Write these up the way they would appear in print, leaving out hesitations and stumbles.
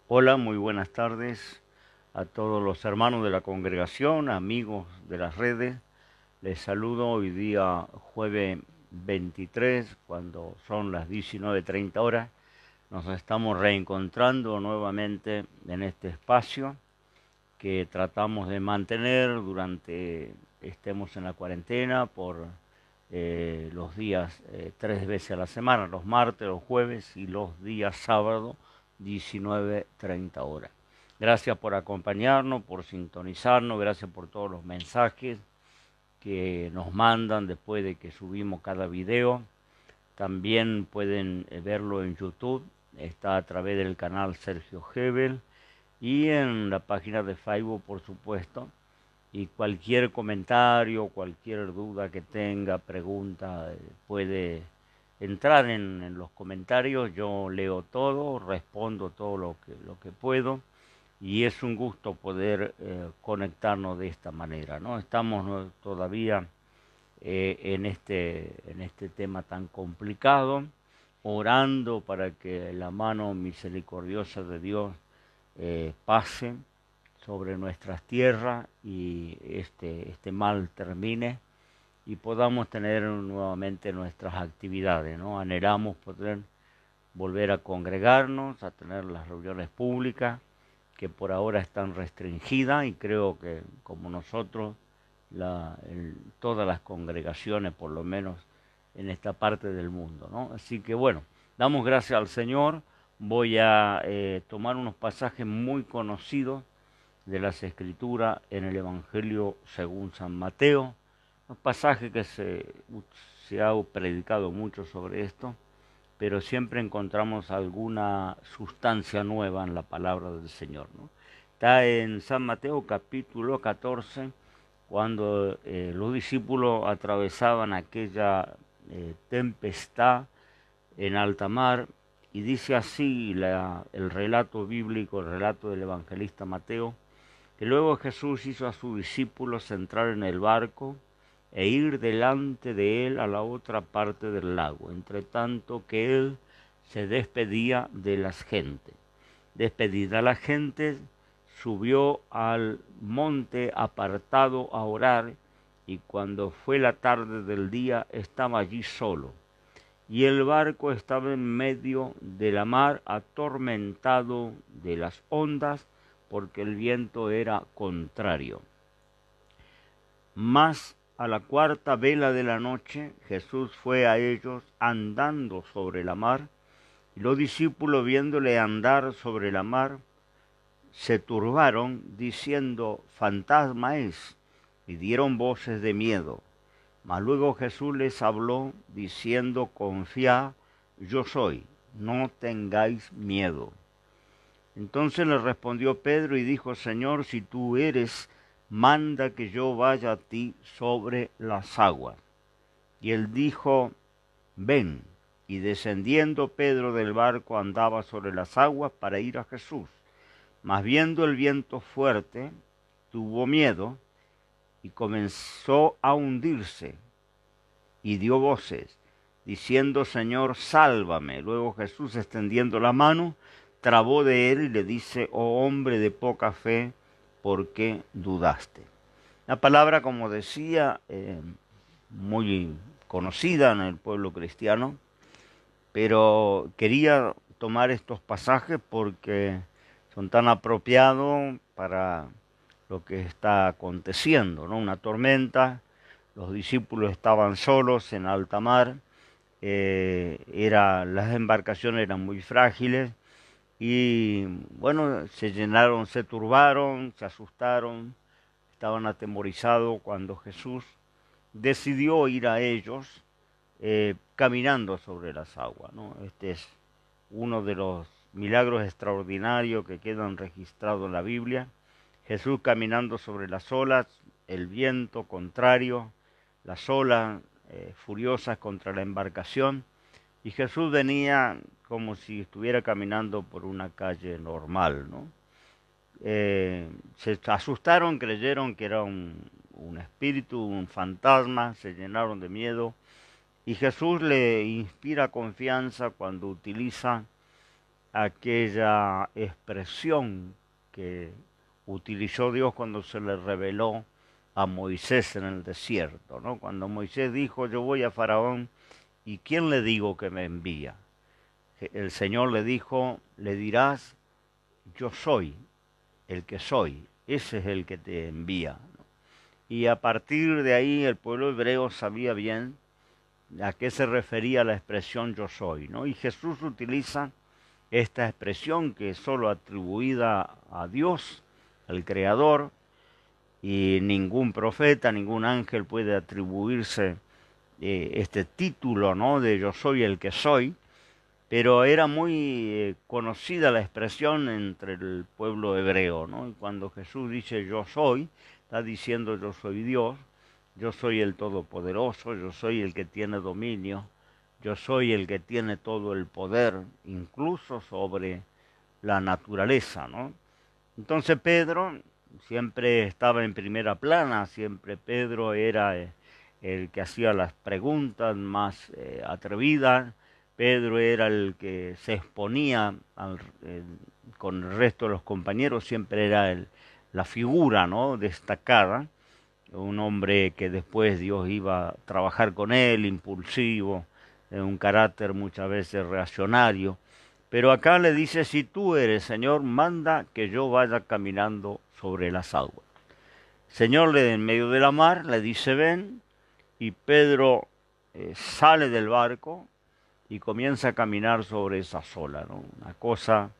Hola, muy buenas tardes a todos los hermanos de la congregación, amigos de las redes. Les saludo hoy día jueves 23, cuando son las 19:30 horas. Nos estamos reencontrando nuevamente en este espacio que tratamos de mantener durante estemos en la cuarentena por los días 3 veces a la semana, los martes, los jueves y los días sábados, 19:30 horas. Gracias por acompañarnos, por sintonizarnos, gracias por todos los mensajes que nos mandan después de que subimos cada video. También pueden verlo en YouTube, está a través del canal Sergio Hebel y en la página de Facebook, por supuesto. Y cualquier comentario, cualquier duda que tenga, pregunta, puede entrar en los comentarios. Yo leo todo, respondo todo lo que puedo. Y es un gusto poder conectarnos de esta manera, ¿no? Estamos todavía en este tema tan complicado, orando para que la mano misericordiosa de Dios pase sobre nuestras tierras y este mal termine y podamos tener nuevamente nuestras actividades, ¿no? Anhelamos poder volver a congregarnos, a tener las reuniones públicas que por ahora están restringidas y creo que como nosotros, todas las congregaciones por lo menos en esta parte del mundo, ¿no? Así que bueno, damos gracias al Señor. Voy a tomar unos pasajes muy conocidos de las Escrituras en el Evangelio según San Mateo, un pasaje que se ha predicado mucho sobre esto, pero siempre encontramos alguna sustancia nueva en la palabra del Señor, ¿no? Está en San Mateo capítulo 14, cuando los discípulos atravesaban aquella tempestad en alta mar, y dice así el relato bíblico, el relato del evangelista Mateo, que luego Jesús hizo a sus discípulos entrar en el barco e ir delante de él a la otra parte del lago, entre tanto que él se despedía de las gentes. Despedida la gente, subió al monte apartado a orar, y cuando fue la tarde del día estaba allí solo. Y el barco estaba en medio de la mar, atormentado de las ondas, porque el viento era contrario. Mas a la cuarta vela de la noche Jesús fue a ellos andando sobre la mar, y los discípulos viéndole andar sobre la mar, se turbaron, diciendo: fantasma es, y dieron voces de miedo. Mas luego Jesús les habló, diciendo: confiad, yo soy, no tengáis miedo. Entonces le respondió Pedro y dijo: Señor, si tú eres, manda que yo vaya a ti sobre las aguas. Y él dijo: ven. Y descendiendo Pedro del barco andaba sobre las aguas para ir a Jesús. Mas viendo el viento fuerte, tuvo miedo y comenzó a hundirse y dio voces, diciendo: Señor, sálvame. Luego Jesús, extendiendo la mano, trabó de él y le dice: oh hombre de poca fe, ¿por qué dudaste? La palabra, como decía, muy conocida en el pueblo cristiano, pero quería tomar estos pasajes porque son tan apropiados para lo que está aconteciendo, ¿no? Una tormenta, los discípulos estaban solos en alta mar, las embarcaciones eran muy frágiles y bueno, se llenaron, se turbaron, se asustaron, estaban atemorizados cuando Jesús decidió ir a ellos caminando sobre las aguas, ¿no? Este es uno de los milagros extraordinarios que quedan registrados en la Biblia. Jesús caminando sobre las olas, el viento contrario, las olas furiosas contra la embarcación, y Jesús venía como si estuviera caminando por una calle normal, ¿no? Se asustaron, creyeron que era un espíritu, un fantasma, se llenaron de miedo, y Jesús le inspira confianza cuando utiliza aquella expresión que utilizó Dios cuando se le reveló a Moisés en el desierto, ¿no? Cuando Moisés dijo, yo voy a Faraón, ¿y quién le digo que me envía? El Señor le dijo, le dirás, yo soy el que soy, ese es el que te envía. Y a partir de ahí el pueblo hebreo sabía bien a qué se refería la expresión yo soy, ¿no? Y Jesús utiliza esta expresión que es solo atribuida a Dios, al Creador, y ningún profeta, ningún ángel puede atribuirse este título, ¿no? De yo soy el que soy, pero era muy conocida la expresión entre el pueblo hebreo, ¿no? Y cuando Jesús dice yo soy, está diciendo yo soy Dios, yo soy el Todopoderoso, yo soy el que tiene dominio, yo soy el que tiene todo el poder, incluso sobre la naturaleza, ¿no? Entonces Pedro siempre estaba en primera plana, siempre Pedro era el que hacía las preguntas más atrevidas, Pedro era el que se exponía con el resto de los compañeros, siempre era la figura, ¿no?, destacada, un hombre que después Dios iba a trabajar con él, impulsivo, de un carácter muchas veces reaccionario. Pero acá le dice, si tú eres, Señor, manda que yo vaya caminando sobre las aguas. Señor, en medio de la mar, le dice, ven, y Pedro sale del barco y comienza a caminar sobre esas olas, ¿no? Una cosa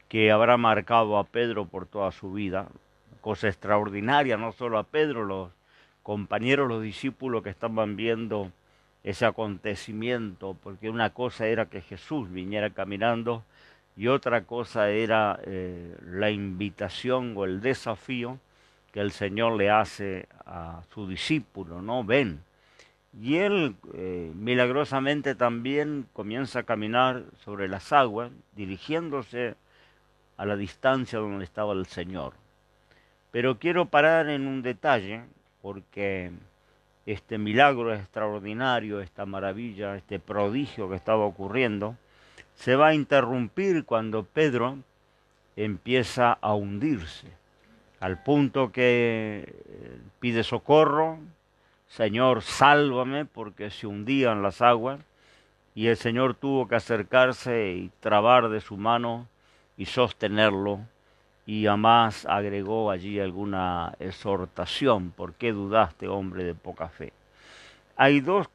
que habrá marcado a Pedro por toda su vida, una cosa extraordinaria, no solo a Pedro, los compañeros, los discípulos que estaban viendo ese acontecimiento, porque una cosa era que Jesús viniera caminando y otra cosa era la invitación o el desafío que el Señor le hace a su discípulo, ¿no? Ven. Y él milagrosamente también comienza a caminar sobre las aguas, dirigiéndose a la distancia donde estaba el Señor. Pero quiero parar en un detalle, porque este milagro extraordinario, esta maravilla, este prodigio que estaba ocurriendo, se va a interrumpir cuando Pedro empieza a hundirse, al punto que pide socorro, Señor, sálvame, porque se hundían las aguas, y el Señor tuvo que acercarse y trabar de su mano y sostenerlo, y además agregó allí alguna exhortación, ¿por qué dudaste, hombre de poca fe? Hay dos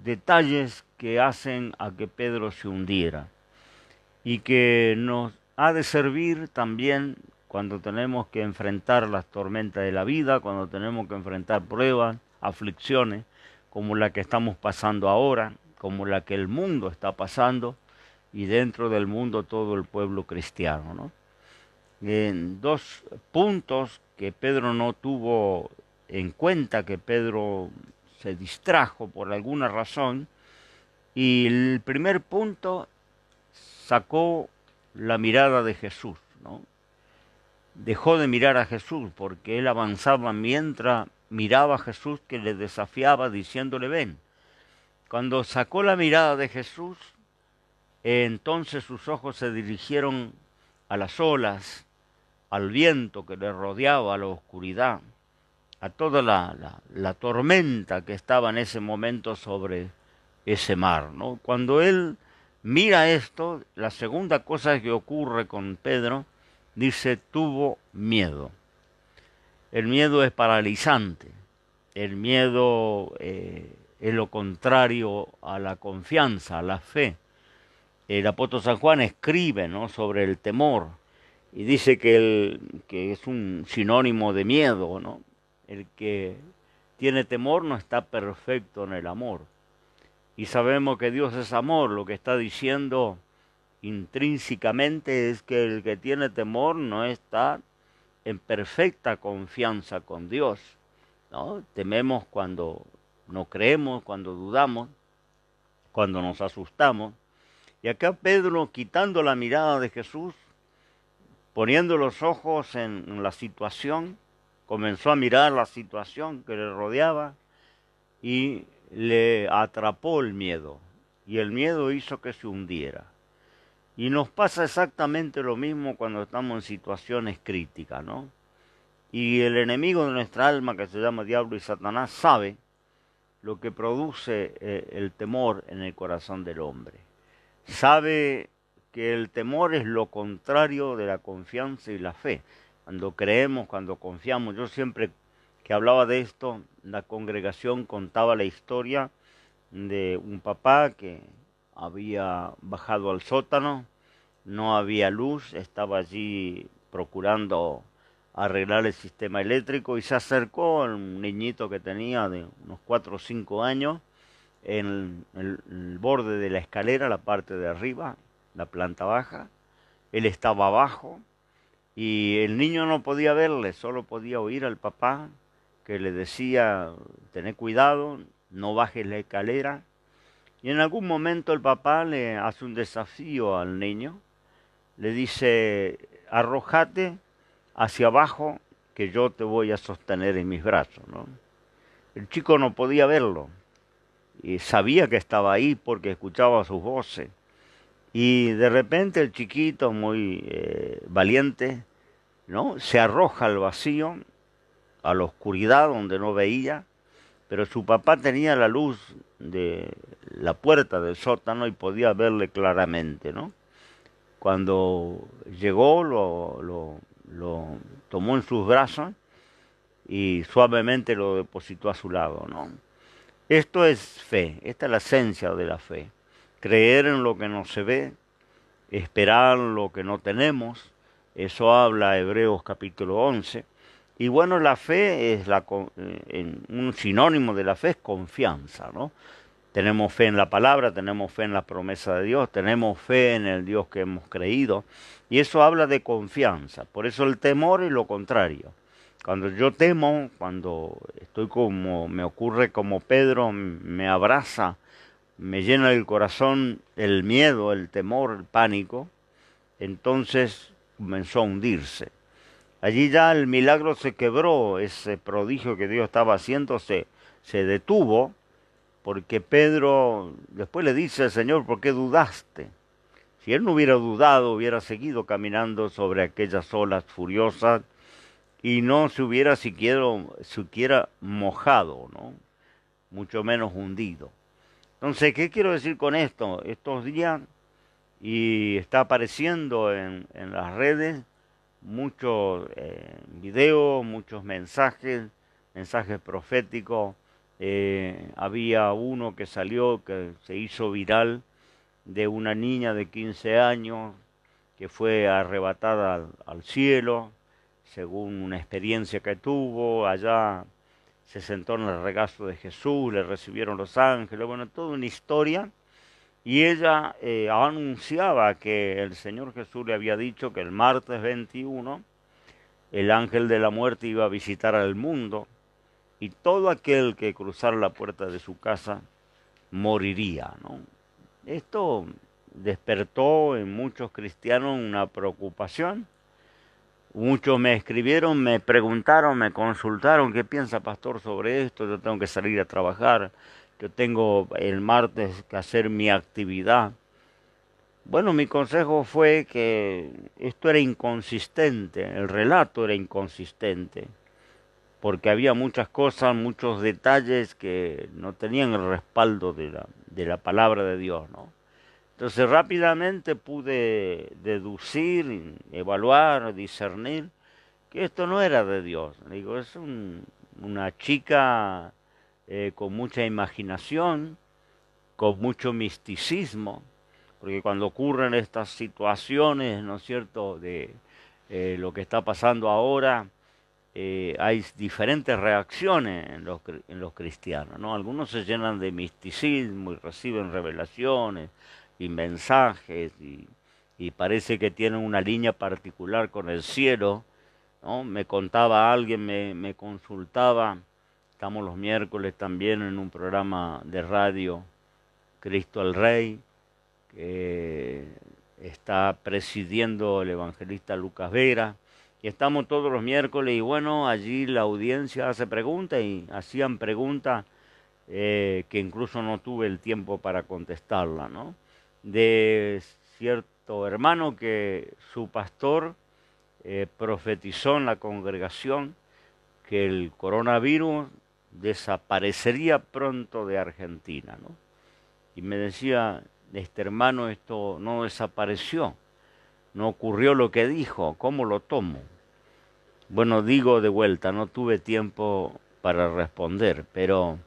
detalles que hacen a que Pedro se hundiera y que nos ha de servir también cuando tenemos que enfrentar las tormentas de la vida, cuando tenemos que enfrentar pruebas, aflicciones, como la que estamos pasando ahora, como la que el mundo está pasando, y dentro del mundo todo el pueblo cristiano, ¿no? En dos puntos que Pedro no tuvo en cuenta, que Pedro se distrajo por alguna razón, y el primer punto sacó la mirada de Jesús, ¿no? Dejó de mirar a Jesús porque él avanzaba mientras miraba a Jesús, que le desafiaba diciéndole ven. Cuando sacó la mirada de Jesús, entonces sus ojos se dirigieron a las olas, al viento que le rodeaba, a la oscuridad, a toda la tormenta que estaba en ese momento sobre ese mar, ¿no? Cuando él mira esto, la segunda cosa que ocurre con Pedro, dice, tuvo miedo. El miedo es paralizante. El miedo es lo contrario a la confianza, a la fe. El apóstol San Juan escribe, ¿no?, sobre el temor y dice que es un sinónimo de miedo, ¿no? El que tiene temor no está perfecto en el amor. Y sabemos que Dios es amor. Lo que está diciendo intrínsecamente es que el que tiene temor no está en perfecta confianza con Dios, ¿no? Tememos cuando no creemos, cuando dudamos, cuando nos asustamos. Y acá Pedro, quitando la mirada de Jesús, poniendo los ojos en la situación, comenzó a mirar la situación que le rodeaba y le atrapó el miedo. Y el miedo hizo que se hundiera. Y nos pasa exactamente lo mismo cuando estamos en situaciones críticas, ¿no? Y el enemigo de nuestra alma, que se llama diablo y Satanás, sabe lo que produce el temor en el corazón del hombre. Sabe que el temor es lo contrario de la confianza y la fe. Cuando creemos, cuando confiamos, yo siempre que hablaba de esto, la congregación contaba la historia de un papá que había bajado al sótano, no había luz, estaba allí procurando arreglar el sistema eléctrico y se acercó a un niñito que tenía de unos 4 o 5 años en el borde de la escalera, la parte de arriba, la planta baja. Él estaba abajo y el niño no podía verle, solo podía oír al papá que le decía, tené cuidado, no bajes la escalera. Y en algún momento el papá le hace un desafío al niño, le dice, arrójate hacia abajo que yo te voy a sostener en mis brazos, ¿no? El chico no podía verlo y sabía que estaba ahí porque escuchaba sus voces. Y de repente el chiquito, muy valiente, ¿no? Se arroja al vacío, a la oscuridad donde no veía, pero su papá tenía la luz de la puerta del sótano y podía verle claramente, ¿no? Cuando llegó, lo tomó en sus brazos y suavemente lo depositó a su lado, ¿no? Esto es fe, esta es la esencia de la fe. Creer en lo que no se ve, esperar lo que no tenemos, eso habla Hebreos capítulo 11. Y bueno, la fe es un sinónimo de la fe es confianza, ¿no? Tenemos fe en la palabra, tenemos fe en la promesa de Dios, tenemos fe en el Dios que hemos creído. Y eso habla de confianza. Por eso el temor es lo contrario. Cuando yo temo, cuando estoy como, me ocurre como Pedro, me abraza, me llena el corazón el miedo, el temor, el pánico, entonces comenzó a hundirse. Allí ya el milagro se quebró, ese prodigio que Dios estaba haciendo se detuvo, porque Pedro después le dice al Señor, ¿por qué dudaste? Si él no hubiera dudado, hubiera seguido caminando sobre aquellas olas furiosas y no se hubiera siquiera mojado, ¿no? Mucho menos hundido. Entonces, ¿qué quiero decir con esto? Estos días, y está apareciendo en las redes, muchos videos, muchos mensajes, mensajes proféticos. Había uno que salió, que se hizo viral, de una niña de 15 años que fue arrebatada al cielo, según una experiencia que tuvo. Allá se sentó en el regazo de Jesús, le recibieron los ángeles, bueno, toda una historia. Y ella anunciaba que el Señor Jesús le había dicho que el martes 21 el ángel de la muerte iba a visitar al mundo y todo aquel que cruzara la puerta de su casa moriría, ¿no? Esto despertó en muchos cristianos una preocupación. Muchos me escribieron, me preguntaron, me consultaron, ¿qué piensa pastor sobre esto? Yo tengo que salir a trabajar, yo tengo el martes que hacer mi actividad. Bueno, mi consejo fue que esto era inconsistente, el relato era inconsistente, porque había muchas cosas, muchos detalles que no tenían el respaldo de la palabra de Dios, ¿no? Entonces rápidamente pude deducir, evaluar, discernir que esto no era de Dios. Digo, es una chica con mucha imaginación, con mucho misticismo, porque cuando ocurren estas situaciones, ¿no es cierto?, de lo que está pasando ahora, hay diferentes reacciones en los cristianos, ¿no? Algunos se llenan de misticismo y reciben revelaciones y mensajes y parece que tienen una línea particular con el cielo, ¿no? Me contaba alguien, me consultaba, estamos los miércoles también en un programa de radio, Cristo el Rey, que está presidiendo el evangelista Lucas Vera, y estamos todos los miércoles y bueno, allí la audiencia hace preguntas y hacían preguntas que incluso no tuve el tiempo para contestarla, ¿no? De esto, hermano, que su pastor profetizó en la congregación que el coronavirus desaparecería pronto de Argentina, ¿no? Y me decía, este hermano, esto no desapareció, no ocurrió lo que dijo, ¿cómo lo tomo? Bueno, digo de vuelta, no tuve tiempo para responder, pero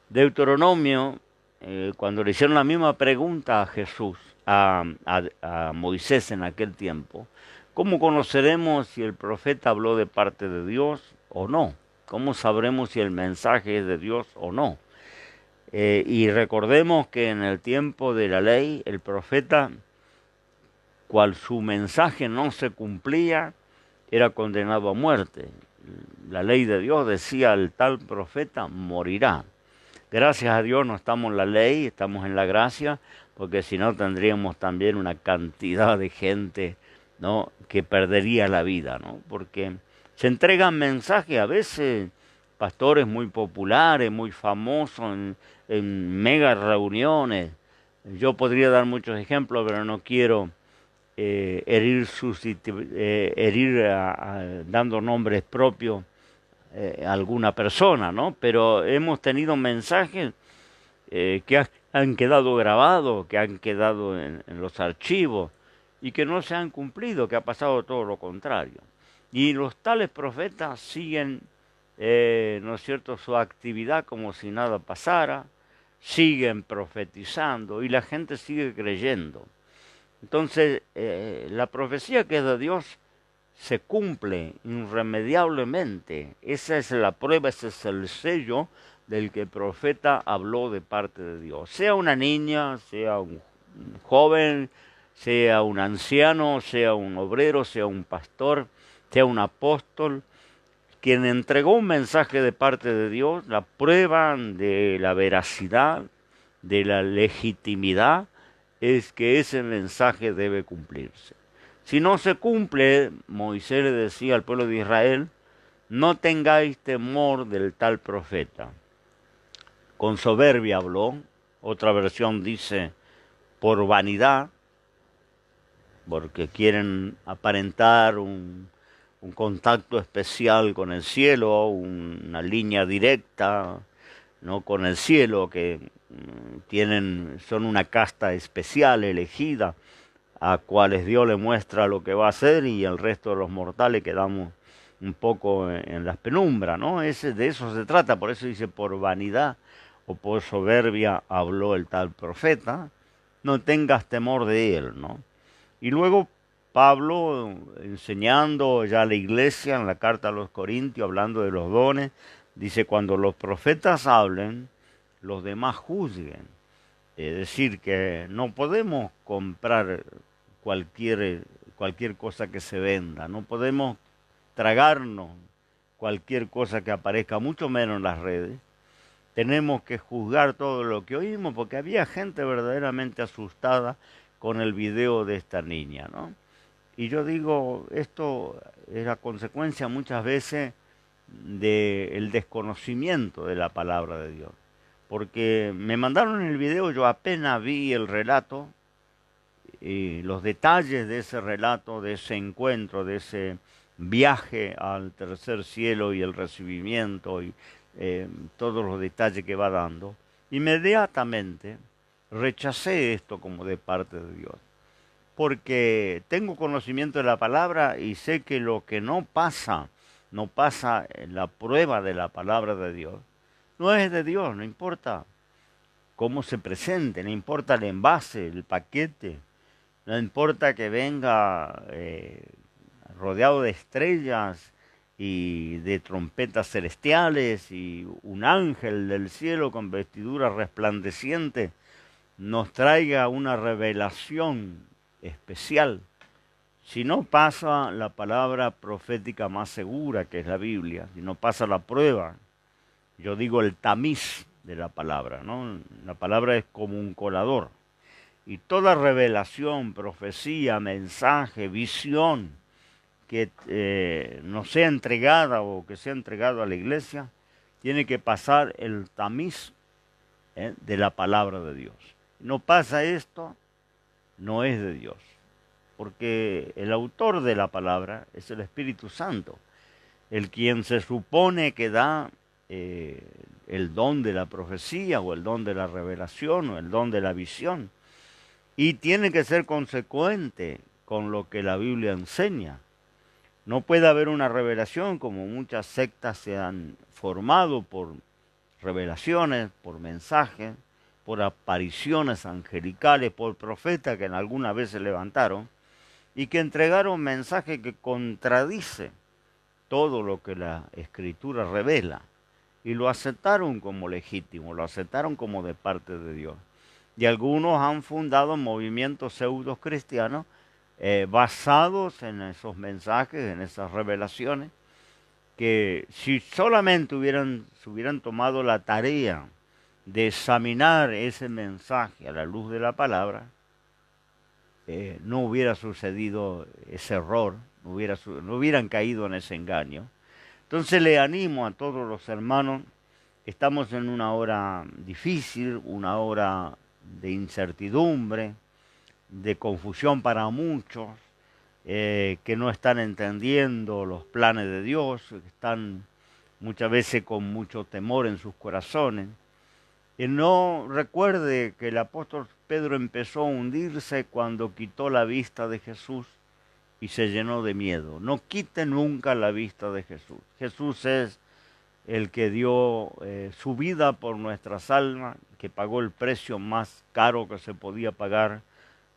Deuteronomio, cuando le hicieron la misma pregunta a Jesús, a Moisés en aquel tiempo, ¿cómo conoceremos si el profeta habló de parte de Dios o no? ¿Cómo sabremos si el mensaje es de Dios o no? Y recordemos que en el tiempo de la ley, el profeta, cual su mensaje no se cumplía, era condenado a muerte. La ley de Dios decía, el tal profeta morirá. Gracias a Dios no estamos en la ley, estamos en la gracia, porque si no tendríamos también una cantidad de gente, ¿no?, que perdería la vida, ¿no? Porque se entregan mensajes a veces, pastores muy populares, muy famosos, en mega reuniones. Yo podría dar muchos ejemplos, pero no quiero herir dando nombres propios a alguna persona, ¿no? Pero hemos tenido mensajes que han quedado grabados, que han quedado en los archivos y que no se han cumplido, que ha pasado todo lo contrario. Y los tales profetas siguen, ¿no es cierto?, su actividad como si nada pasara, siguen profetizando y la gente sigue creyendo. Entonces, la profecía que es de Dios se cumple irremediablemente. Esa es la prueba, ese es el sello del que el profeta habló de parte de Dios. Sea una niña, sea un joven, sea un anciano, sea un obrero, sea un pastor, sea un apóstol, quien entregó un mensaje de parte de Dios, la prueba de la veracidad, de la legitimidad, es que ese mensaje debe cumplirse. Si no se cumple, Moisés le decía al pueblo de Israel, no tengáis temor del tal profeta. Con soberbia habló, otra versión dice, por vanidad, porque quieren aparentar un contacto especial con el cielo, una línea directa, ¿no?, con el cielo, que son una casta especial, elegida, a cuales Dios le muestra lo que va a hacer y el resto de los mortales quedamos un poco en las penumbras, ¿no? De eso se trata, por eso dice por vanidad o por soberbia habló el tal profeta, no tengas temor de él, ¿no? Y luego Pablo, enseñando ya a la iglesia en la carta a los Corintios, hablando de los dones, dice, cuando los profetas hablen, los demás juzguen. Es decir, que no podemos comprar cualquier cosa que se venda, no podemos tragarnos cualquier cosa que aparezca, mucho menos en las redes. Tenemos que juzgar todo lo que oímos, porque había gente verdaderamente asustada con el video de esta niña, ¿no? Y yo digo, esto es la consecuencia muchas veces del desconocimiento de la palabra de Dios. Porque me mandaron el video, yo apenas vi el relato, y los detalles de ese relato, de ese encuentro, de ese viaje al tercer cielo y el recibimiento y todos los detalles que va dando, inmediatamente rechacé esto como de parte de Dios. Porque tengo conocimiento de la palabra y sé que lo que no pasa en la prueba de la palabra de Dios, no es de Dios, no importa cómo se presente, no importa el envase, el paquete, no importa que venga rodeado de estrellas y de trompetas celestiales y un ángel del cielo con vestidura resplandeciente nos traiga una revelación especial. Si no pasa la palabra profética más segura, que es la Biblia, si no pasa la prueba, yo digo el tamiz de la palabra, ¿no? La palabra es como un colador. Y toda revelación, profecía, mensaje, visión que nos sea entregada o que sea entregado a la iglesia, tiene que pasar el tamiz de la palabra de Dios. No pasa esto, no es de Dios. porque el autor de la palabra es el Espíritu Santo, el quien se supone que da el don de la profecía o el don de la revelación o el don de la visión. Y tiene que ser consecuente con lo que la Biblia enseña. No puede haber una revelación como muchas sectas se han formado por revelaciones, por mensajes, por apariciones angelicales, por profetas que en alguna vez se levantaron y que entregaron mensajes que contradice todo lo que la Escritura revela y lo aceptaron como legítimo, lo aceptaron como de parte de Dios. Y algunos han fundado movimientos pseudo cristianos basados en esos mensajes, en esas revelaciones, que si solamente se hubieran tomado la tarea de examinar ese mensaje a la luz de la palabra, no hubiera sucedido ese error, no hubieran caído en ese engaño. Entonces le animo a todos los hermanos, estamos en una hora difícil, una hora de incertidumbre, de confusión para muchos, que no están entendiendo los planes de Dios, que están muchas veces con mucho temor en sus corazones. Y no recuerde que el apóstol Pedro empezó a hundirse cuando quitó la vista de Jesús y se llenó de miedo. No quite nunca la vista de Jesús. Jesús es el que dio su vida por nuestras almas, que pagó el precio más caro que se podía pagar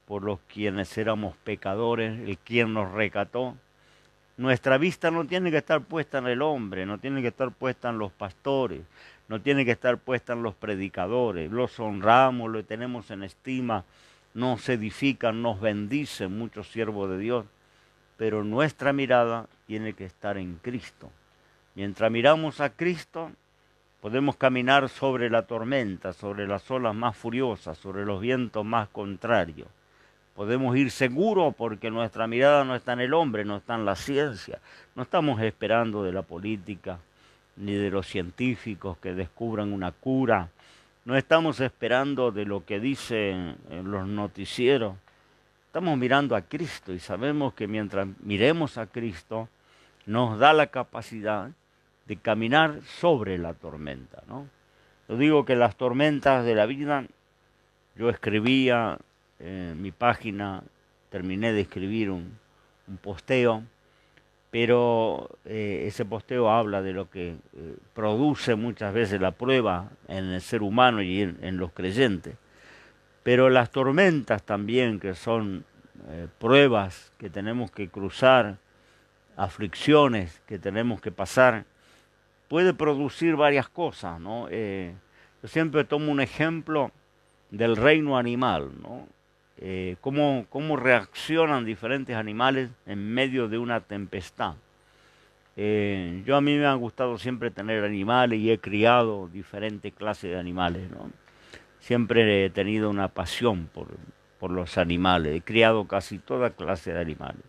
por los quienes éramos pecadores, el quien nos rescató. Nuestra vista no tiene que estar puesta en el hombre, no tiene que estar puesta en los pastores, no tiene que estar puesta en los predicadores. Los honramos, los tenemos en estima, nos edifican, nos bendicen muchos siervos de Dios, pero nuestra mirada tiene que estar en Cristo. Mientras miramos a Cristo, podemos caminar sobre la tormenta, sobre las olas más furiosas, sobre los vientos más contrarios. Podemos ir seguros porque nuestra mirada no está en el hombre, no está en la ciencia. No estamos esperando de la política ni de los científicos que descubran una cura. No estamos esperando de lo que dicen los noticieros. Estamos mirando a Cristo y sabemos que mientras miremos a Cristo nos da la capacidad de caminar sobre la tormenta, ¿no? Yo digo que las tormentas de la vida, yo escribía en mi página, terminé de escribir un posteo, pero ese posteo habla de lo que produce muchas veces la prueba en el ser humano y en los creyentes. Pero las tormentas también, que son pruebas que tenemos que cruzar, aflicciones que tenemos que pasar, puede producir varias cosas, ¿no? Yo siempre tomo un ejemplo del reino animal, ¿no? Cómo reaccionan diferentes animales en medio de una tempestad. A mí me ha gustado siempre tener animales y he criado diferentes clases de animales, ¿no? Siempre he tenido una pasión por los animales, he criado casi toda clase de animales.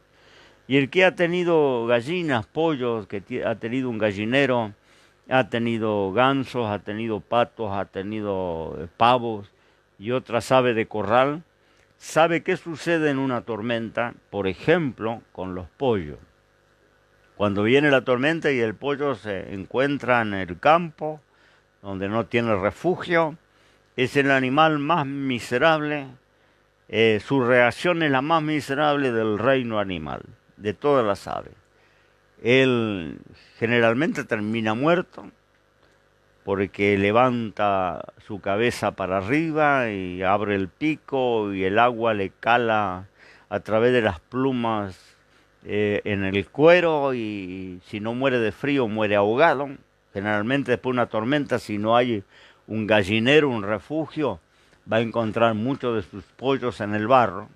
Y el que ha tenido gallinas, pollos, ha tenido un gallinero, ha tenido gansos, ha tenido patos, ha tenido pavos y otras aves de corral, sabe qué sucede en una tormenta, por ejemplo, con los pollos. Cuando viene la tormenta y el pollo se encuentra en el campo, donde no tiene refugio, es el animal más miserable, su reacción es la más miserable del reino animal, de todas las aves. Él generalmente termina muerto porque levanta su cabeza para arriba y abre el pico y el agua le cala a través de las plumas en el cuero, y si no muere de frío muere ahogado. Generalmente después de una tormenta, si no hay un gallinero, un refugio, va a encontrar muchos de sus pollos en el barro,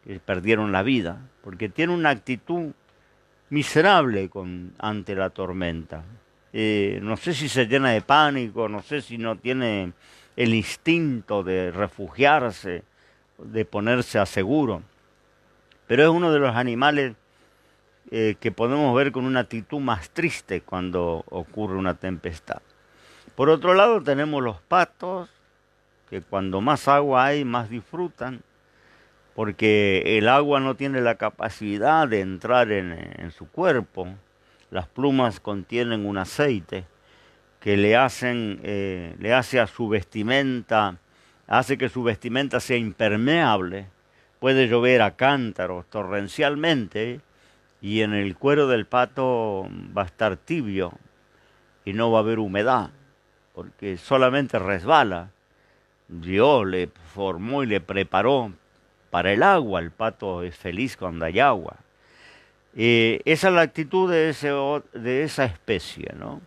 que perdieron la vida, porque tiene una actitud miserable ante la tormenta. No sé si se llena de pánico, no sé si no tiene el instinto de refugiarse, de ponerse a seguro, pero es uno de los animales que podemos ver con una actitud más triste cuando ocurre una tempestad. Por otro lado tenemos los patos, que cuando más agua hay, más disfrutan. porque el agua no tiene la capacidad de entrar en su cuerpo. Las plumas contienen un aceite que le hace a su vestimenta, hace que su vestimenta sea impermeable. Puede llover a cántaros torrencialmente y en el cuero del pato va a estar tibio y no va a haber humedad, porque solamente resbala. Dios le formó y le preparó para el agua. El pato es feliz cuando hay agua. Esa es la actitud de esa especie, ¿no?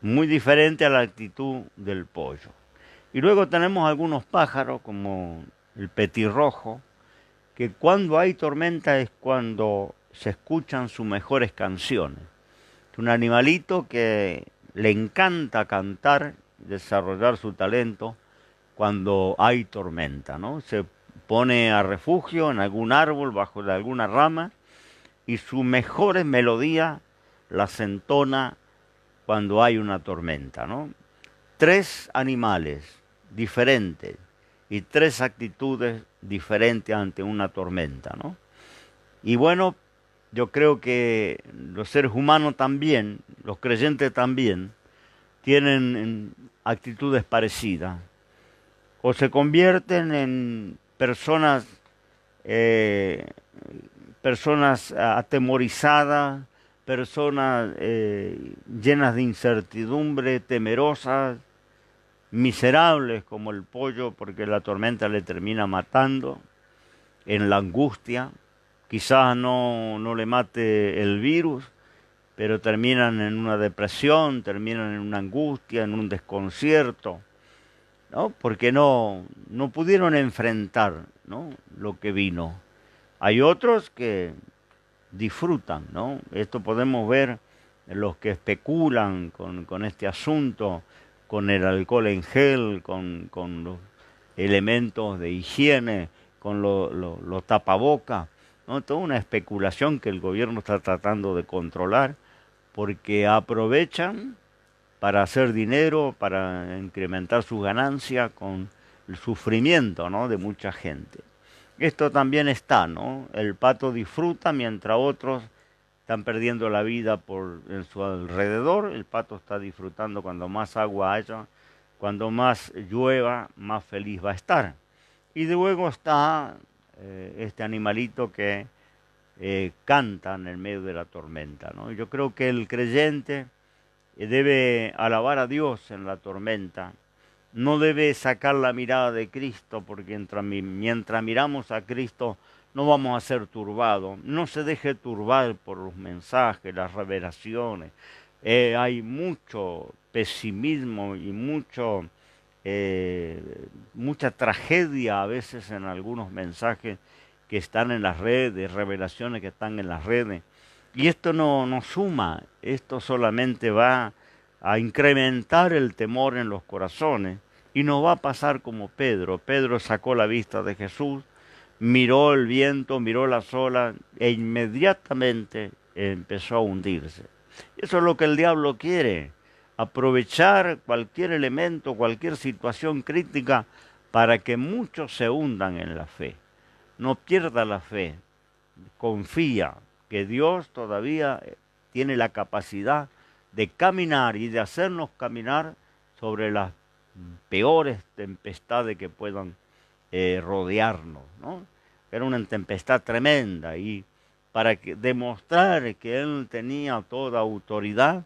Muy diferente a la actitud del pollo. Y luego tenemos algunos pájaros, como el petirrojo, que cuando hay tormenta es cuando se escuchan sus mejores canciones. Es un animalito que le encanta cantar, desarrollar su talento cuando hay tormenta, ¿no? Se pone a refugio en algún árbol, bajo de alguna rama, y sus mejores melodías las entona cuando hay una tormenta, ¿no? Tres animales diferentes y tres actitudes diferentes ante una tormenta, ¿no? Y bueno, yo creo que los seres humanos también, los creyentes también, tienen actitudes parecidas. O se convierten en eh, personas atemorizadas, personas llenas de incertidumbre, temerosas, miserables como el pollo porque la tormenta le termina matando, en la angustia. Quizás no le mate el virus, pero terminan en una depresión, terminan en una angustia, en un desconcierto, ¿no? Porque no pudieron enfrentar, ¿no?, lo que vino. Hay otros que disfrutan, ¿no? Esto podemos ver en los que especulan con este asunto, con el alcohol en gel, con los elementos de higiene, con los tapabocas, ¿no? Toda una especulación que el gobierno está tratando de controlar porque aprovechan para hacer dinero, para incrementar sus ganancias con el sufrimiento, ¿no?, de mucha gente. Esto también está, ¿no? El pato disfruta mientras otros están perdiendo la vida en su alrededor. El pato está disfrutando cuando más agua haya, cuando más llueva, más feliz va a estar. Y luego está este animalito que canta en el medio de la tormenta, ¿no? Yo creo que el creyente debe alabar a Dios en la tormenta. No debe sacar la mirada de Cristo, porque mientras miramos a Cristo no vamos a ser turbados. No se deje turbar por los mensajes, las revelaciones. Hay mucho pesimismo y mucha tragedia a veces en algunos mensajes que están en las redes, revelaciones que están en las redes. Y esto no suma, esto solamente va a incrementar el temor en los corazones y nos va a pasar como Pedro. Pedro sacó la vista de Jesús, miró el viento, miró las olas e inmediatamente empezó a hundirse. Eso es lo que el diablo quiere, aprovechar cualquier elemento, cualquier situación crítica para que muchos se hundan en la fe. No pierda la fe, confía que Dios todavía tiene la capacidad de caminar y de hacernos caminar sobre las peores tempestades que puedan rodearnos, ¿no? Era una tempestad tremenda y para demostrar que Él tenía toda autoridad,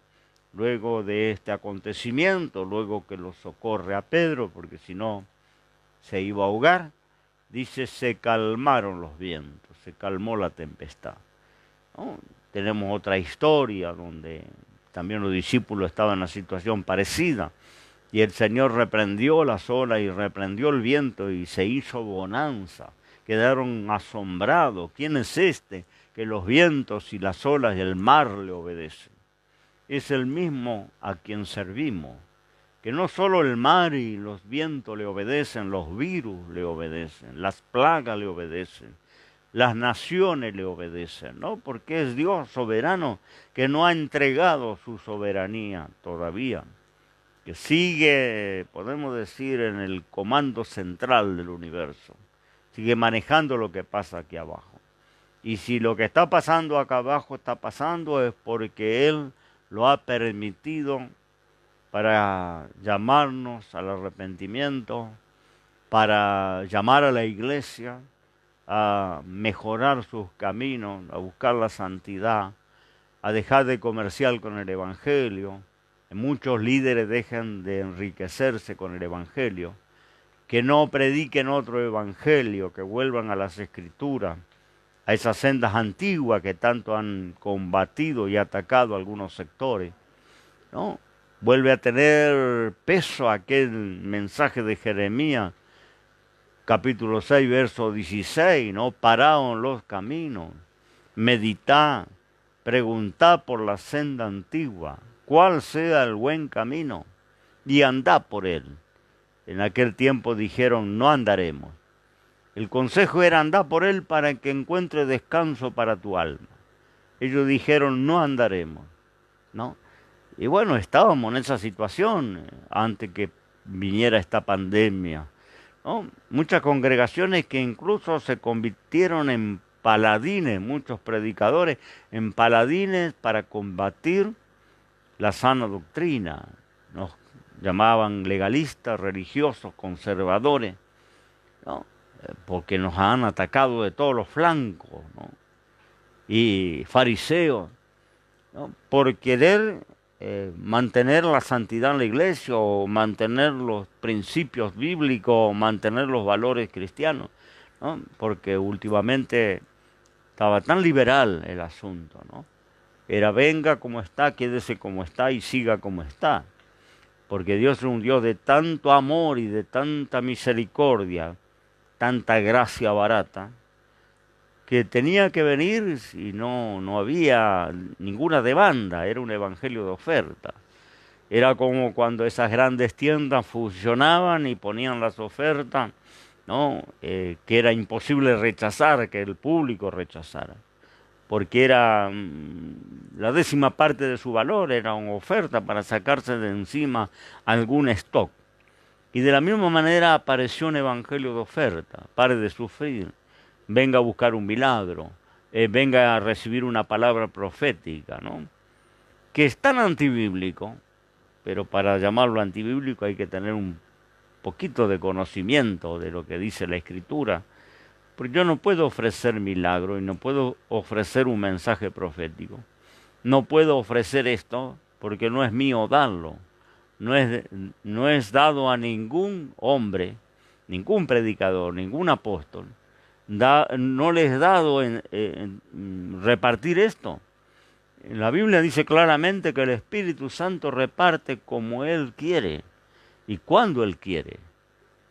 luego de este acontecimiento, luego que lo socorre a Pedro, porque si no se iba a ahogar, dice, se calmaron los vientos, se calmó la tempestad, ¿no? Tenemos otra historia donde también los discípulos estaban en una situación parecida y el Señor reprendió las olas y reprendió el viento y se hizo bonanza. Quedaron asombrados. ¿Quién es este que los vientos y las olas y el mar le obedecen? Es el mismo a quien servimos, que no solo el mar y los vientos le obedecen, los virus le obedecen, las plagas le obedecen, las naciones le obedecen, ¿no? Porque es Dios soberano que no ha entregado su soberanía todavía, que sigue, podemos decir, en el comando central del universo. sigue manejando lo que pasa aquí abajo. Y si lo que está pasando acá abajo está pasando es porque Él lo ha permitido para llamarnos al arrepentimiento, para llamar a la iglesia a mejorar sus caminos, a buscar la santidad, a dejar de comerciar con el Evangelio. Muchos líderes dejan de enriquecerse con el Evangelio, que no prediquen otro Evangelio, que vuelvan a las Escrituras, a esas sendas antiguas que tanto han combatido y atacado algunos sectores, ¿no? Vuelve a tener peso aquel mensaje de Jeremías, capítulo 6, verso 16, ¿no? Paraos en los caminos, meditad, preguntad por la senda antigua, cuál sea el buen camino, y andad por él. En aquel tiempo dijeron, no andaremos. El consejo era andar por él para que encuentre descanso para tu alma. Ellos dijeron, no andaremos, ¿no? Y bueno, estábamos en esa situación antes que viniera esta pandemia, ¿no? Muchas congregaciones que incluso se convirtieron en paladines, muchos predicadores, en paladines para combatir la sana doctrina. Nos llamaban legalistas, religiosos, conservadores, ¿no? Porque nos han atacado de todos los flancos, ¿no? Y fariseos, ¿no? Por querer mantener la santidad en la iglesia o mantener los principios bíblicos o mantener los valores cristianos, ¿no? Porque últimamente estaba tan liberal el asunto, ¿no? Era venga como está, quédese como está y siga como está. Porque Dios es un Dios de tanto amor y de tanta misericordia, tanta gracia barata, que tenía que venir y no había ninguna demanda, era un evangelio de oferta. Era como cuando esas grandes tiendas fusionaban y ponían las ofertas, ¿no? Que era imposible rechazar, que el público rechazara, porque era la 10ª parte de su valor, era una oferta para sacarse de encima algún stock. Y de la misma manera apareció un evangelio de oferta, pare de sufrir, venga a buscar un milagro, venga a recibir una palabra profética, ¿no? Que es tan antibíblico, pero para llamarlo antibíblico hay que tener un poquito de conocimiento de lo que dice la Escritura, porque yo no puedo ofrecer milagro y no puedo ofrecer un mensaje profético. No puedo ofrecer esto porque no es mío darlo. No es dado a ningún hombre, ningún predicador, ningún apóstol. No les es dado repartir esto. La Biblia dice claramente que el Espíritu Santo reparte como Él quiere y cuando Él quiere.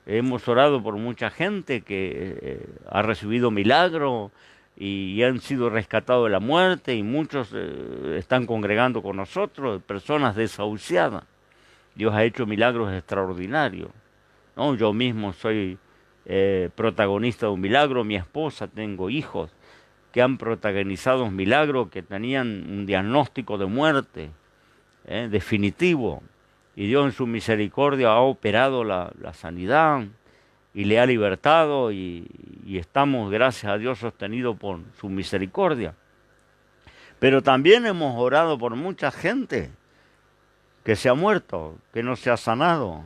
Hemos orado por mucha gente que ha recibido milagros y han sido rescatados de la muerte y muchos están congregando con nosotros, personas desahuciadas. Dios ha hecho milagros extraordinarios, ¿no? Yo mismo soy protagonista de un milagro, mi esposa, tengo hijos que han protagonizado un milagro, que tenían un diagnóstico de muerte definitivo, y Dios en su misericordia ha operado la sanidad y le ha libertado y estamos, gracias a Dios, sostenidos por su misericordia. Pero también hemos orado por mucha gente que se ha muerto, que no se ha sanado.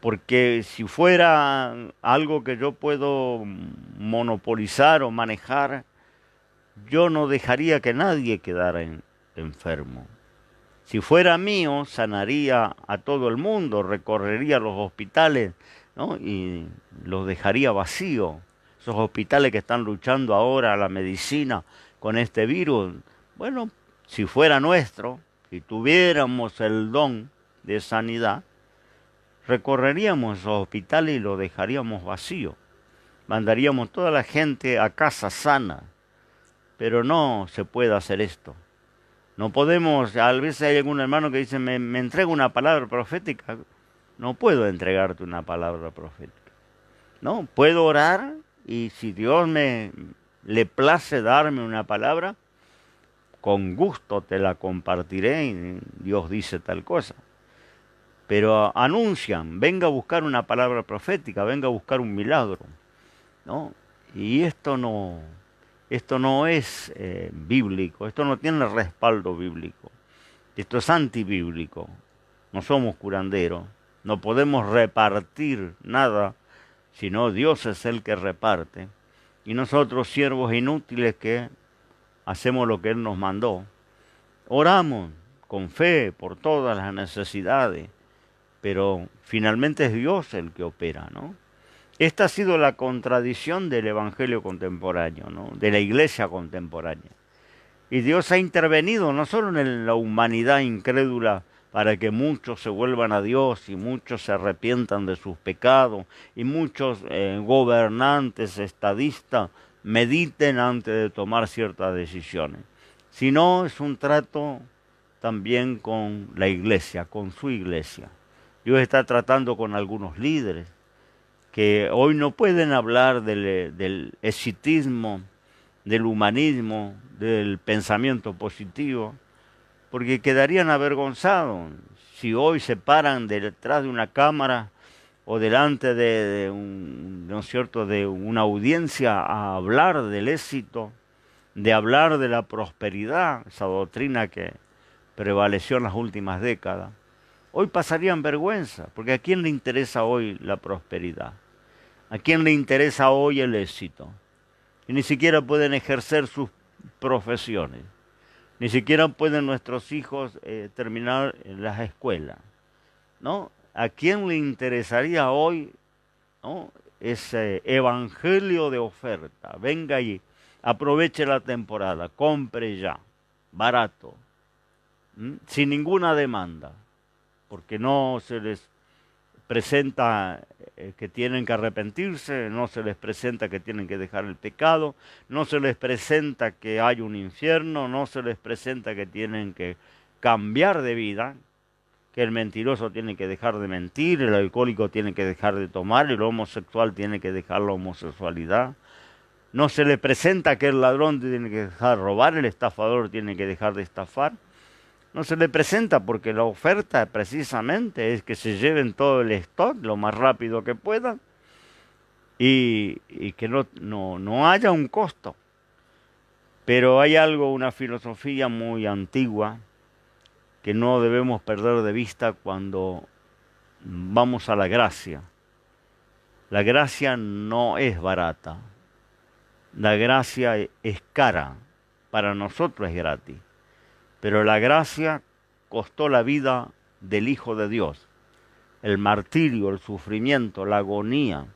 Porque si fuera algo que yo puedo monopolizar o manejar, yo no dejaría que nadie quedara enfermo. Si fuera mío, sanaría a todo el mundo, recorrería los hospitales, ¿no? Y los dejaría vacíos. Esos hospitales que están luchando ahora, la medicina, con este virus. Bueno, si fuera nuestro, si tuviéramos el don de sanidad, recorreríamos esos hospitales y los dejaríamos vacíos. Mandaríamos toda la gente a casa sana. Pero no se puede hacer esto. No podemos, a veces hay algún hermano que dice, me entrega una palabra profética. No puedo entregarte una palabra profética. No, puedo orar y si Dios le place darme una palabra, con gusto te la compartiré y Dios dice tal cosa. Pero anuncian, venga a buscar una palabra profética, venga a buscar un milagro. ¿no? Y esto no es bíblico, esto no tiene respaldo bíblico, esto es antibíblico. No somos curanderos, no podemos repartir nada, sino Dios es el que reparte. Y nosotros, siervos inútiles que hacemos lo que Él nos mandó, oramos con fe por todas las necesidades, pero finalmente es Dios el que opera, ¿no? Esta ha sido la contradicción del evangelio contemporáneo, ¿no? De la iglesia contemporánea. Y Dios ha intervenido no solo en la humanidad incrédula para que muchos se vuelvan a Dios y muchos se arrepientan de sus pecados y muchos gobernantes, estadistas, mediten antes de tomar ciertas decisiones, sino es un trato también con la iglesia, con su iglesia. Dios está tratando con algunos líderes que hoy no pueden hablar del exitismo, del humanismo, del pensamiento positivo, porque quedarían avergonzados si hoy se paran detrás de una cámara o delante ¿no es cierto?, de una audiencia a hablar del éxito, de hablar de la prosperidad, esa doctrina que prevaleció en las últimas décadas. Hoy pasarían vergüenza, porque ¿a quién le interesa hoy la prosperidad? ¿A quién le interesa hoy el éxito? Y ni siquiera pueden ejercer sus profesiones. Ni siquiera pueden nuestros hijos terminar en las escuelas, ¿no? ¿A quién le interesaría hoy, ¿no?, ese evangelio de oferta? Venga y aproveche la temporada, compre ya, barato, sin ninguna demanda, porque no se les presenta que tienen que arrepentirse, no se les presenta que tienen que dejar el pecado, no se les presenta que hay un infierno, no se les presenta que tienen que cambiar de vida, que el mentiroso tiene que dejar de mentir, el alcohólico tiene que dejar de tomar, el homosexual tiene que dejar la homosexualidad. No se le presenta que el ladrón tiene que dejar de robar, el estafador tiene que dejar de estafar. No se le presenta porque la oferta precisamente es que se lleven todo el stock lo más rápido que puedan y que no haya un costo. Pero hay algo, una filosofía muy antigua que no debemos perder de vista cuando vamos a la gracia. La gracia no es barata. La gracia es cara. Para nosotros es gratis. Pero la gracia costó la vida del Hijo de Dios, el martirio, el sufrimiento, la agonía,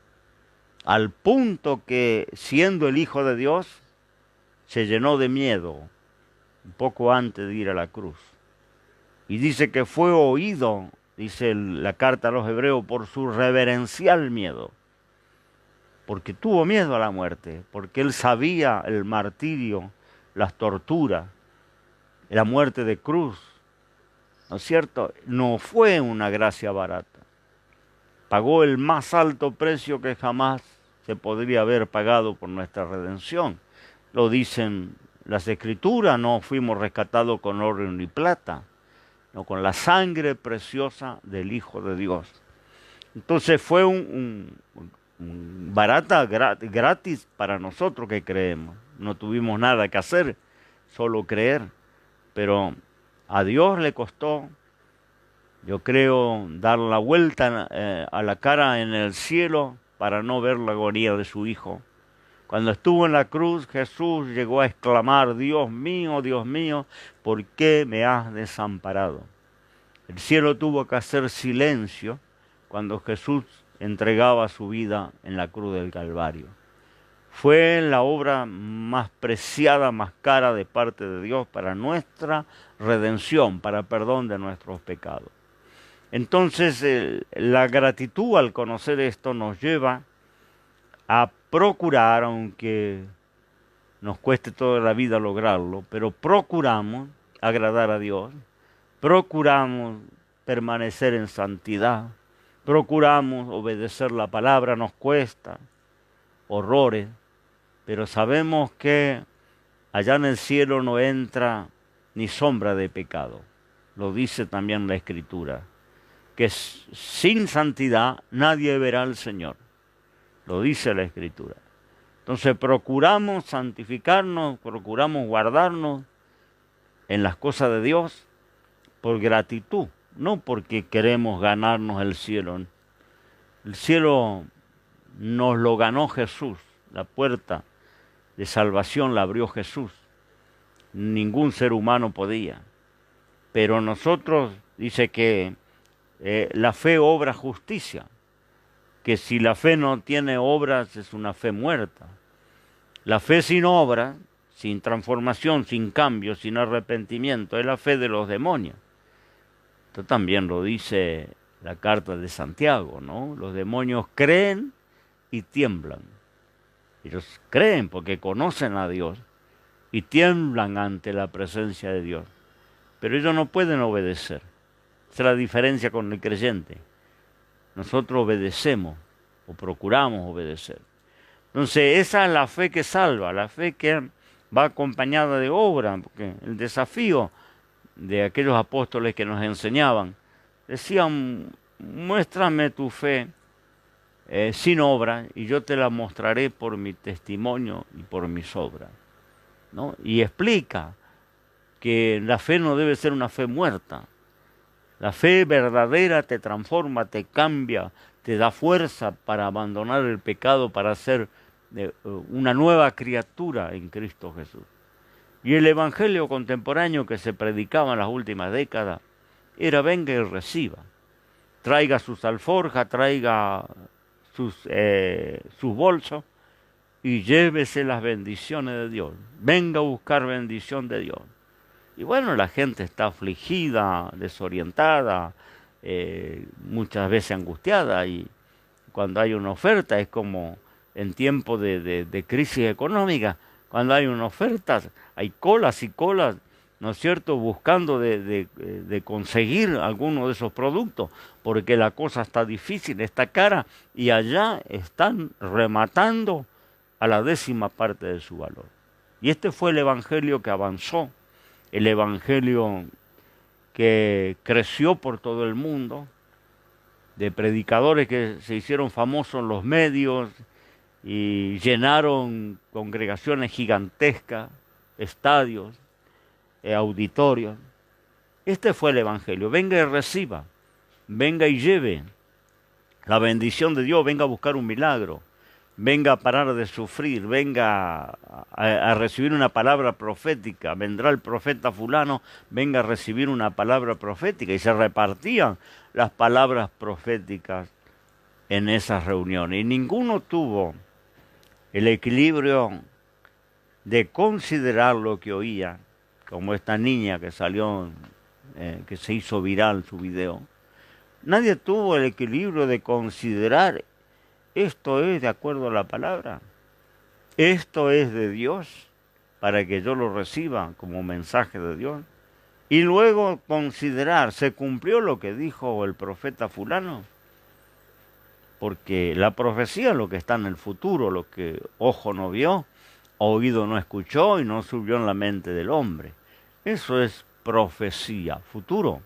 al punto que, siendo el Hijo de Dios, se llenó de miedo un poco antes de ir a la cruz. Y dice que fue oído, dice la carta a los Hebreos, por su reverencial miedo, porque tuvo miedo a la muerte, porque él sabía el martirio, las torturas, la muerte de cruz, ¿no es cierto? No fue una gracia barata. Pagó el más alto precio que jamás se podría haber pagado por nuestra redención. Lo dicen las Escrituras, no fuimos rescatados con oro ni plata, no, con la sangre preciosa del Hijo de Dios. Entonces fue barata, gratis para nosotros que creemos. No tuvimos nada que hacer, solo creer. Pero a Dios le costó, yo creo, dar la vuelta a la cara en el cielo para no ver la agonía de su Hijo. Cuando estuvo en la cruz, Jesús llegó a exclamar: Dios mío, ¿por qué me has desamparado? El cielo tuvo que hacer silencio cuando Jesús entregaba su vida en la cruz del Calvario. Fue la obra más preciada, más cara de parte de Dios para nuestra redención, para perdón de nuestros pecados. Entonces, la gratitud al conocer esto nos lleva a procurar, aunque nos cueste toda la vida lograrlo, pero procuramos agradar a Dios, procuramos permanecer en santidad, procuramos obedecer la palabra, nos cuesta horrores, pero sabemos que allá en el cielo no entra ni sombra de pecado. Lo dice también la Escritura, que sin santidad nadie verá al Señor. Lo dice la Escritura. Entonces procuramos santificarnos, procuramos guardarnos en las cosas de Dios por gratitud, no porque queremos ganarnos el cielo. El cielo nos lo ganó Jesús, la puerta de salvación la abrió Jesús. Ningún ser humano podía. Pero nosotros, dice que la fe obra justicia, que si la fe no tiene obras es una fe muerta. La fe sin obra, sin transformación, sin cambio, sin arrepentimiento, es la fe de los demonios. Esto también lo dice la carta de Santiago, ¿no? Los demonios creen y tiemblan. Ellos creen porque conocen a Dios y tiemblan ante la presencia de Dios. Pero ellos no pueden obedecer. Esa es la diferencia con el creyente. Nosotros obedecemos o procuramos obedecer. Entonces esa es la fe que salva, la fe que va acompañada de obra, porque el desafío de aquellos apóstoles que nos enseñaban, decían, muéstrame tu fe sin obra y yo te la mostraré por mi testimonio y por mis obras, ¿no? Y explica que la fe no debe ser una fe muerta. La fe verdadera te transforma, te cambia, te da fuerza para abandonar el pecado, para ser una nueva criatura en Cristo Jesús. Y el evangelio contemporáneo que se predicaba en las últimas décadas era venga y reciba. Traiga sus alforjas, traiga sus bolsos y llévese las bendiciones de Dios. Venga a buscar bendición de Dios. Y bueno, la gente está afligida, desorientada, muchas veces angustiada, y cuando hay una oferta es como en tiempos de crisis económica, cuando hay una oferta hay colas y colas, ¿no es cierto?, buscando de conseguir alguno de esos productos, porque la cosa está difícil, está cara, y allá están rematando a la 10ª parte de su valor. Y este fue el evangelio que avanzó, el evangelio que creció por todo el mundo, de predicadores que se hicieron famosos en los medios y llenaron congregaciones gigantescas, estadios, auditorios. Este fue el evangelio. Venga y reciba, venga y lleve la bendición de Dios, venga a buscar un milagro, venga a parar de sufrir, venga a recibir una palabra profética. Vendrá el profeta fulano, venga a recibir una palabra profética. Y se repartían las palabras proféticas en esas reuniones. Y ninguno tuvo el equilibrio de considerar lo que oía, como esta niña que salió, que se hizo viral su video. Nadie tuvo el equilibrio de considerar: esto es de acuerdo a la palabra, esto es de Dios, para que yo lo reciba como mensaje de Dios. Y luego considerar, ¿se cumplió lo que dijo el profeta fulano? Porque la profecía es lo que está en el futuro, lo que ojo no vio, oído no escuchó y no subió en la mente del hombre. Eso es profecía, futuro.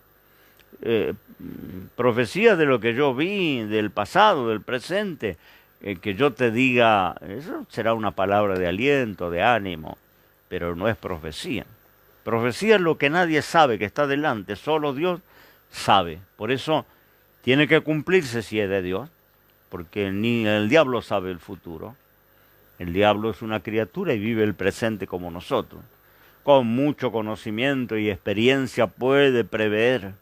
Profecía de lo que yo vi, del pasado, del presente, que yo te diga, eso será una palabra de aliento, de ánimo, pero no es profecía. Profecía es lo que nadie sabe, que está delante, solo Dios sabe. Por eso tiene que cumplirse si es de Dios, porque ni el diablo sabe el futuro. El diablo es una criatura y vive el presente como nosotros. Con mucho conocimiento y experiencia puede prever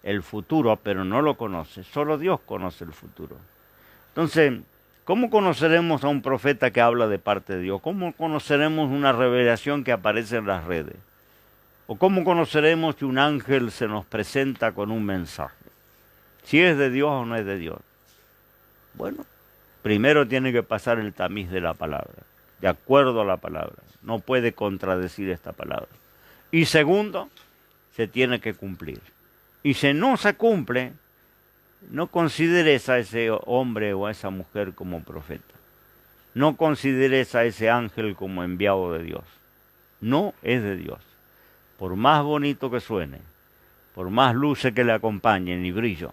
el futuro, pero no lo conoce. Solo Dios conoce el futuro. Entonces, ¿cómo conoceremos a un profeta que habla de parte de Dios? ¿Cómo conoceremos una revelación que aparece en las redes? ¿O cómo conoceremos que un ángel se nos presenta con un mensaje? Si es de Dios o no es de Dios. Bueno, primero tiene que pasar el tamiz de la palabra, de acuerdo a la palabra. No puede contradecir esta palabra. Y segundo, se tiene que cumplir. Y si no se cumple, no consideres a ese hombre o a esa mujer como profeta. No consideres a ese ángel como enviado de Dios. No es de Dios. Por más bonito que suene, por más luces que le acompañen y brillo,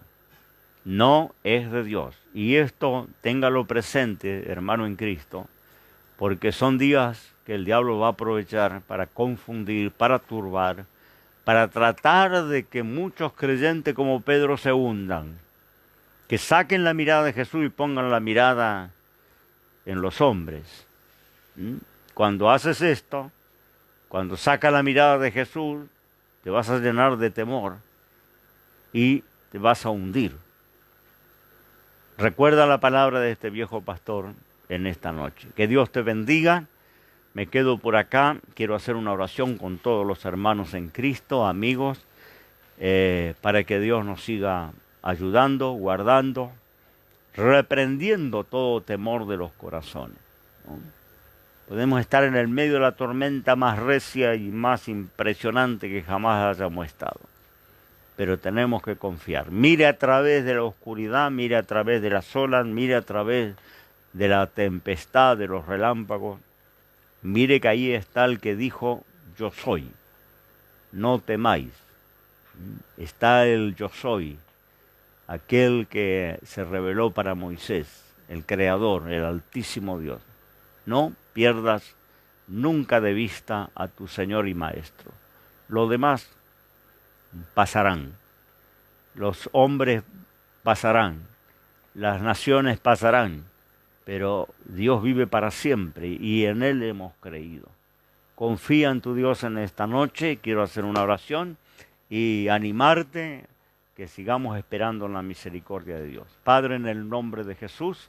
no es de Dios. Y esto téngalo presente, hermano en Cristo, porque son días que el diablo va a aprovechar para confundir, para turbar, para tratar de que muchos creyentes como Pedro se hundan, que saquen la mirada de Jesús y pongan la mirada en los hombres. ¿Mm? Cuando haces esto, cuando sacas la mirada de Jesús, te vas a llenar de temor y te vas a hundir. Recuerda la palabra de este viejo pastor en esta noche. Que Dios te bendiga. Me quedo por acá. Quiero hacer una oración con todos los hermanos en Cristo, amigos, para que Dios nos siga ayudando, guardando, reprendiendo todo temor de los corazones, ¿no? Podemos estar en el medio de la tormenta más recia y más impresionante que jamás hayamos estado, pero tenemos que confiar. Mire a través de la oscuridad, mire a través de las olas, mire a través de la tempestad, de los relámpagos. Mire que ahí está el que dijo, yo soy, no temáis. Está el yo soy, aquel que se reveló para Moisés, el Creador, el Altísimo Dios. No pierdas nunca de vista a tu Señor y Maestro. Lo demás pasarán, los hombres pasarán, las naciones pasarán, pero Dios vive para siempre y en Él hemos creído. Confía en tu Dios en esta noche. Quiero hacer una oración y animarte que sigamos esperando en la misericordia de Dios. Padre, en el nombre de Jesús,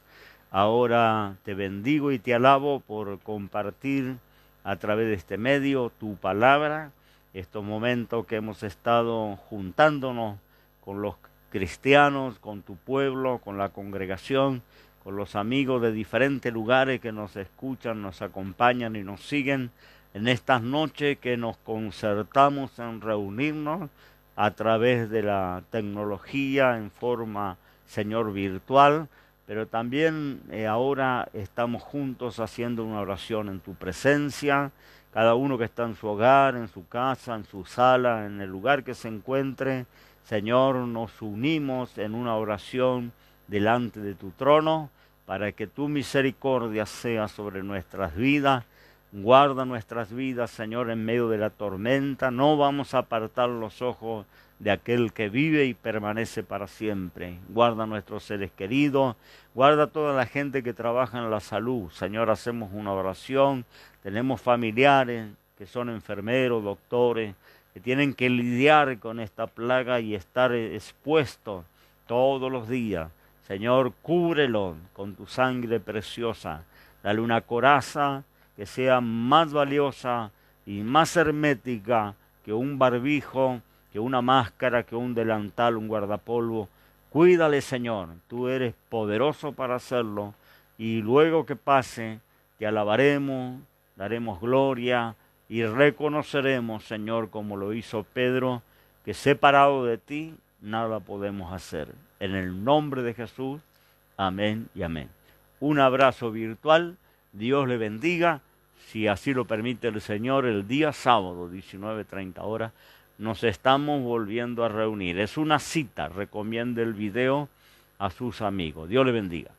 ahora te bendigo y te alabo por compartir a través de este medio tu palabra, estos momentos que hemos estado juntándonos con los cristianos, con tu pueblo, con la congregación, con los amigos de diferentes lugares que nos escuchan, nos acompañan y nos siguen en estas noches que nos concertamos en reunirnos a través de la tecnología en forma, Señor, virtual, pero también ahora estamos juntos haciendo una oración en tu presencia, cada uno que está en su hogar, en su casa, en su sala, en el lugar que se encuentre. Señor, nos unimos en una oración delante de tu trono para que tu misericordia sea sobre nuestras vidas. Guarda nuestras vidas, Señor, en medio de la tormenta. No vamos a apartar los ojos de aquel que vive y permanece para siempre. Guarda a nuestros seres queridos, guarda a toda la gente que trabaja en la salud. Señor, hacemos una oración. Tenemos familiares que son enfermeros, doctores, que tienen que lidiar con esta plaga y estar expuestos todos los días. Señor, cúbrelo con tu sangre preciosa. Dale una coraza que sea más valiosa y más hermética que un barbijo, que una máscara, que un delantal, un guardapolvo. Cuídale, Señor, tú eres poderoso para hacerlo, y luego que pase, te alabaremos, daremos gloria y reconoceremos, Señor, como lo hizo Pedro, que separado de ti nada podemos hacer. En el nombre de Jesús, amén y amén. Un abrazo virtual. Dios le bendiga. Si así lo permite el Señor, el día sábado, 19:30 horas, nos estamos volviendo a reunir. Es una cita. Recomiende el video a sus amigos. Dios le bendiga.